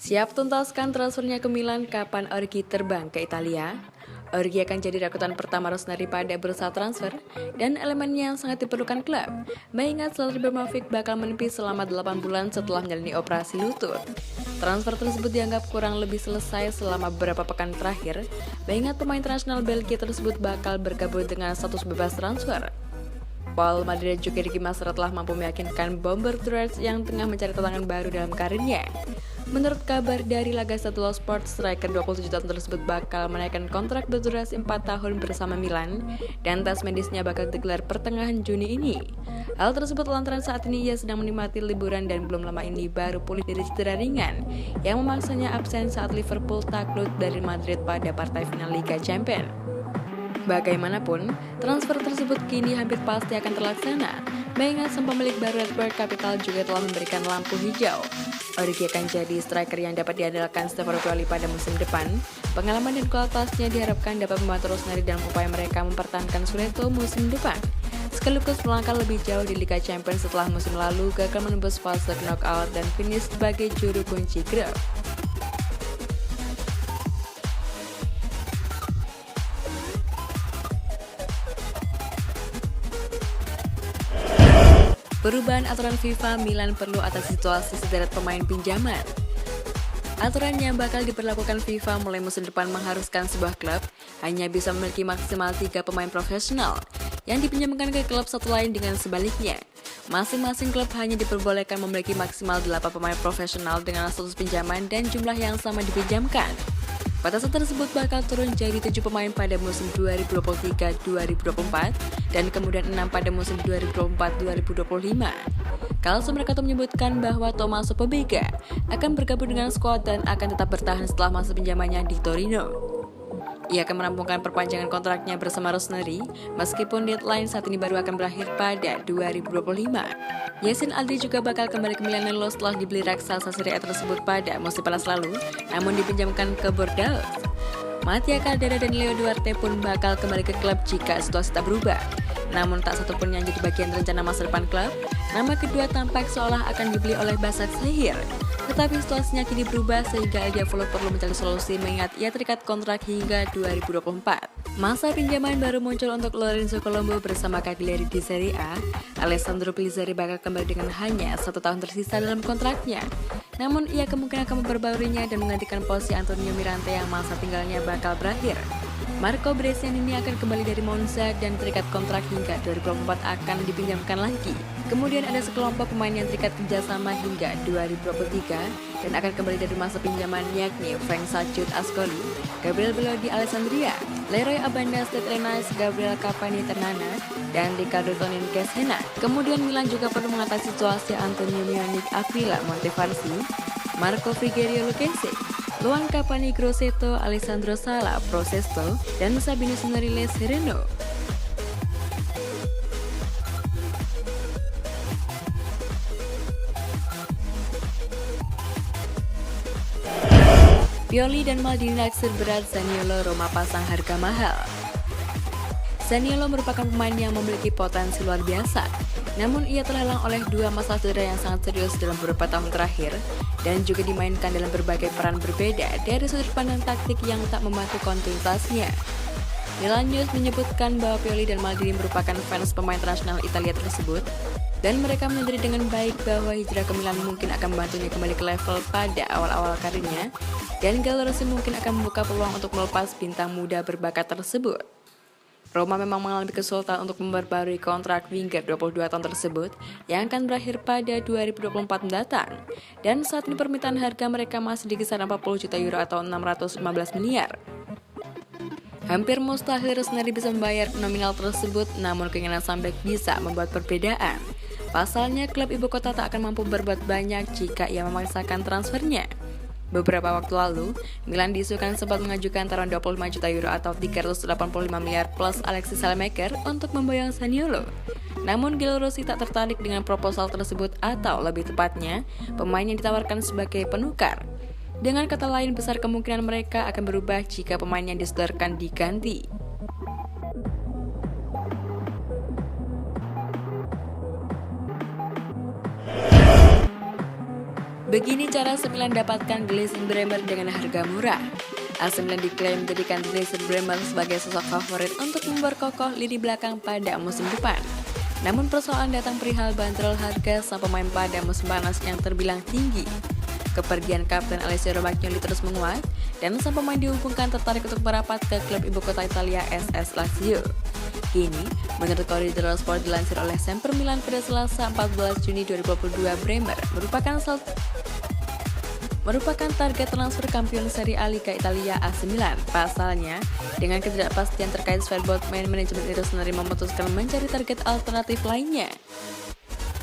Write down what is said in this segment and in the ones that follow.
Siap tuntaskan transfernya ke Milan, kapan Origi terbang ke Italia? Origi akan jadi rakrutan pertama Rossoneri pada bursa transfer dan elemennya yang sangat diperlukan klub. Mengingat Zlatan Ibrahimovic bakal menepis selama 8 bulan setelah menjalani operasi lutut. Transfer tersebut dianggap kurang lebih selesai selama beberapa pekan terakhir. Mengingat pemain internasional Belgia tersebut bakal bergabung dengan status bebas transfer. Paul Madrid juga Ricky Master telah mampu meyakinkan Bomber Tourette yang tengah mencari tantangan baru dalam karirnya. Menurut kabar dari La Gazzetta dello Sport, striker 27 tahun tersebut bakal menaikkan kontrak berdurasi 4 tahun bersama Milan dan tes medisnya bakal digelar pertengahan Juni ini. Hal tersebut lantaran saat ini ia sedang menikmati liburan dan belum lama ini baru pulih dari cedera ringan yang memaksanya absen saat Liverpool takluk dari Madrid pada partai final Liga Champions. Bagaimanapun, transfer tersebut kini hampir pasti akan terlaksana. Mengingat sang pemilik baru Redbird Capital juga telah memberikan lampu hijau. Origi akan jadi striker yang dapat diandalkan Stefano Pioli pada musim depan. Pengalaman dan kualitasnya diharapkan dapat membantu Rossoneri dalam upaya mereka mempertahankan Scudetto musim depan. Sekaligus melangkah lebih jauh di Liga Champions setelah musim lalu gagal menembus fase knockout dan finish sebagai juru kunci grup. Perubahan aturan FIFA, Milan perlu atas situasi sederet pemain pinjaman. Aturan yang bakal diberlakukan FIFA mulai musim depan mengharuskan sebuah klub hanya bisa memiliki maksimal 3 pemain profesional yang dipinjamkan ke klub satu lain dengan sebaliknya. Masing-masing klub hanya diperbolehkan memiliki maksimal 8 pemain profesional dengan status pinjaman dan jumlah yang sama dipinjamkan. Batasan tersebut bakal turun jadi 7 pemain pada musim 2023-2024 dan kemudian 6 pada musim 2024-2025. Calcio Mercato menyebutkan bahwa Tommaso Pobega akan bergabung dengan skuad dan akan tetap bertahan setelah masa pinjamannya di Torino. Ia akan merampungkan perpanjangan kontraknya bersama Rossoneri, meskipun deadline saat ini baru akan berakhir pada 2025. Yacine Adli juga bakal kembali ke Milanello setelah dibeli raksasa Serie A tersebut pada musim panas lalu, namun dipinjamkan ke Bordeaux. Mattia Caldera dan Leo Duarte pun bakal kembali ke klub jika situasi tak berubah. Namun tak satupun yang jadi bagian rencana masa depan klub. Nama kedua tampak seolah akan dibeli oleh Başakşehir. Tetapi situasinya kini berubah sehingga Diavolo perlu mencari solusi mengingat ia terikat kontrak hingga 2024. Masa pinjaman baru muncul untuk Lorenzo Colombo bersama Cagliari di Serie A. Alessandro Pizzari bakal kembali dengan hanya 1 tahun tersisa dalam kontraknya. Namun ia kemungkinan akan memperbaruinya dan menggantikan posisi Antonio Mirante yang masa tinggalnya bakal berakhir. Marco Bresciani ini akan kembali dari Monza dan terikat kontrak hingga 2024 akan dipinjamkan lagi. Kemudian ada sekelompok pemain yang terikat kerjasama hingga 2023 dan akan kembali dari masa pinjaman yakni Frank Sacut Ascoli, Gabriel Belodi Alessandria, Leroy Abanda Stade Rennais, Gabriel Cavani Ternana, dan Riccardo Tonin Kesena. Kemudian Milan juga perlu mengatasi situasi Antonio Mionic Aquila Montefarsi, Marco Frigerio Lucchese, Luan Cavani Grosseto, Alessandro Sala Prosesto, dan Sabino Sonorile Sereno. Pioli dan Maldini naksir berat Zaniolo, Roma pasang harga mahal. Zaniolo merupakan pemain yang memiliki potensi luar biasa. Namun ia terhalang oleh 2 masalah cedera yang sangat serius dalam beberapa tahun terakhir dan juga dimainkan dalam berbagai peran berbeda dari sudut pandang taktik yang tak membantu kontinuitasnya. Milan News menyebutkan bahwa Pioli dan Maldini merupakan fans pemain internasional Italia tersebut dan mereka menyadari dengan baik bahwa hijrah ke Milan mungkin akan membantunya kembali ke level pada awal-awal karirnya dan Gallerossi mungkin akan membuka peluang untuk melepas bintang muda berbakat tersebut. Roma memang mengalami kesulitan untuk memperbarui kontrak winger 22 tahun tersebut yang akan berakhir pada 2024 mendatang. Dan saat ini permintaan harga mereka masih di kisaran 40 juta euro atau 615 miliar. Hampir mustahil Rossoneri bisa membayar nominal tersebut, namun keinginan sang bek bisa membuat perbedaan. Pasalnya, klub ibu kota tak akan mampu berbuat banyak jika ia memaksakan transfernya. Beberapa waktu lalu, Milan diisukan sempat mengajukan taruhan 25 juta euro atau 385 miliar plus Alexis Salemaker untuk memboyong Zaniolo. Namun Gallerossi tak tertarik dengan proposal tersebut atau lebih tepatnya, pemain yang ditawarkan sebagai penukar. Dengan kata lain, besar kemungkinan mereka akan berubah jika pemain yang disodorkan diganti. Begini cara AC Milan dapatkan Dennis Bremer dengan harga murah. AC Milan diklaim menjadikan Dennis Bremer sebagai sosok favorit untuk memperkokoh lini belakang pada musim depan. Namun persoalan datang perihal bandrol harga sang pemain pada musim panas yang terbilang tinggi. Kepergian Kapten Alessio Romagnoli terus menguat dan sang pemain dihubungkan tertarik untuk merapat ke klub ibu kota Italia SS Lazio. Kini, menurut Corriere Sport dilansir oleh Sempre Milan pada Selasa 14 Juni 2022, Bremer merupakan target transfer kampion Serie A Liga Italia AC Milan. Pasalnya, dengan ketidakpastian terkait Svelbot, manajemen Rossoneri memutuskan mencari target alternatif lainnya.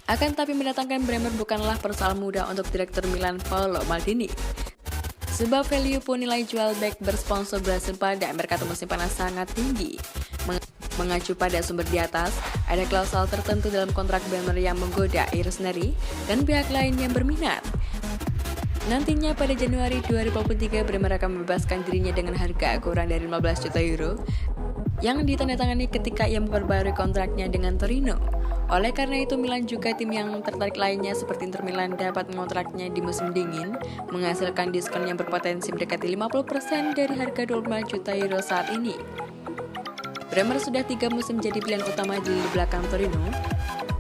Akan tapi mendatangkan Bremer bukanlah persoalan mudah untuk Direktur Milan Paolo Maldini. Sebab value pun nilai jual back bersponsor Brasil pada mercato musim panas sangat tinggi. Mengacu pada sumber di atas, ada klausul tertentu dalam kontrak Bremer yang menggoda Rossoneri dan pihak lain yang berminat. Nantinya pada Januari 2023, Bremer akan membebaskan dirinya dengan harga kurang dari 15 juta euro yang ditandatangani ketika ia memperbarui kontraknya dengan Torino. Oleh karena itu, Milan juga tim yang tertarik lainnya seperti Inter Milan dapat mengontraknya di musim dingin, menghasilkan diskon yang berpotensi mendekati 50% dari harga 25 juta euro saat ini. Bremer sudah 3 musim jadi pilihan utama di belakang Torino.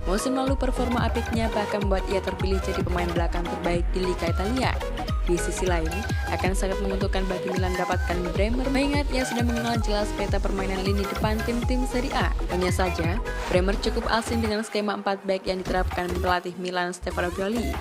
Musim lalu performa apiknya bahkan membuat ia terpilih jadi pemain belakang terbaik di Liga Italia. Di sisi lain, akan sangat menguntungkan bagi Milan mendapatkan Bremer mengingat ia sudah mengenal jelas peta permainan lini depan tim-tim Serie A. Hanya saja, Bremer cukup asing dengan skema 4 back yang diterapkan pelatih Milan Stefano Pioli.